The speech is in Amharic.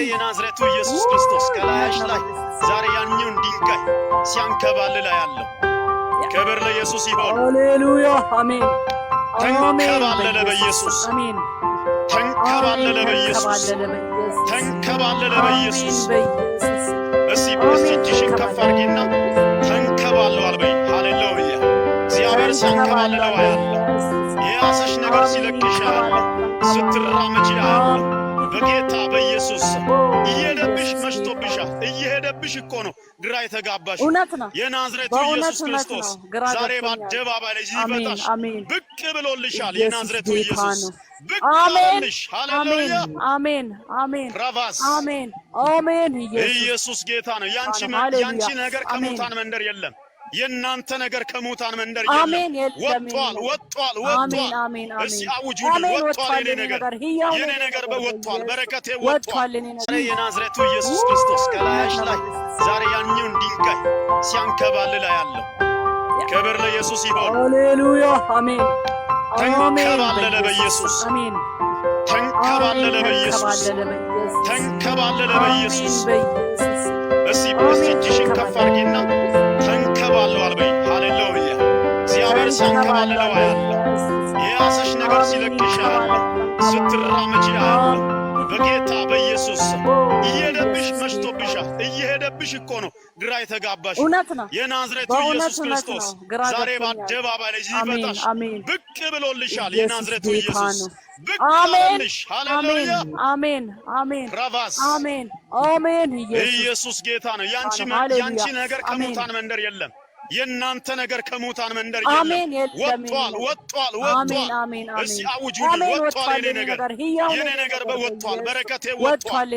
የናዝሬቱ ኢየሱስ ክርስቶስ ከላያሽ ላይ ዛሬ ያንኙን ድንጋይ ሲያንከባልል ያለው ክብር ለኢየሱስ ይሁን። ሃሌሉያ አሜን። ተንከባለለ በኢየሱስ አሜን። ተንከባለለ በኢየሱስ ተንከባለለ በኢየሱስ እስቲ እጅሽን ከፍ አድርጊና ተንከባለዋል በይ። ሃሌሉያ እግዚአብሔር ሲያንከባልለው ያለው የያዘሽ ነገር ሲለቅሽ ያለው ስትራመጂ ያለው በጌታ በኢየሱስ እየሄደብሽ መሽቶብሻል። እየሄደብሽ እኮ ነው ግራ የተጋባሽ። የናዝሬቱ ኢየሱስ ክርስቶስ ዛሬ በአደባባይ ላይ ይመጣሽ ብቅ ብሎልሻል። የናዝሬቱ ኢየሱስ ብቅ ብሎልሽ። ሃሌሉያ አሜን አሜን ራቫስ አሜን አሜን። ኢየሱስ ጌታ ነው። ያንቺ ነገር ከሙታን መንደር የለም። የናንተ ነገር ከሙታን መንደር የለም። ወጥቷል ወጥቷል ወጥቷል። እስቲ አውጁልኝ ወጥቷል። የኔ ነገር ወጥቷል። በረከቴ ወጥቷል። የናዝሬቱ ኢየሱስ ክርስቶስ ከላያሽ ላይ ዛሬ ያንኙን ድንጋይ ሲያንከባልል ያለው ክብር ለኢየሱስ ይሁን። ሃሌሉያ አሜን። ተንከባለለ በኢየሱስ ተንከባለለ በኢየሱስ ተንከባለለ በኢየሱስ እስቲ እጅሽን ከፍ አድርጊና ተንከባለዋል በይ። ሃሌሉያ እግዚአብሔር ሲያንከባልለው ያለው የያዘሽ ነገር ሲለቅሽ ያለው ስትራመጂ ያለው በጌታ በኢየሱስ እየሄደብሽ መሽቶብሻል። እየሄደብሽ እኮ ነው ግራ የተጋባሽ። የናዝሬቱ ኢየሱስ ክርስቶስ ዛሬ በአደባባይ ላይ ይመጣሽ ብቅ ብሎልሻል። የናዝሬቱ ኢየሱስ ብቅ ብሎልሽ። ሃሌሉያ አሜን አሜን ራቫስ አሜን አሜን። ኢየሱስ ጌታ ነው። ያንቺ ነገር ከሙታን መንደር የለም። የናንተ ነገር ከሙታን መንደር የለም። ወጥቷል ወጥቷል ወጥቷል። እስቲ አውጁልኝ ወጥቷል። የኔ ነገር ወጥቷል። በረከቴ ወጥቷል።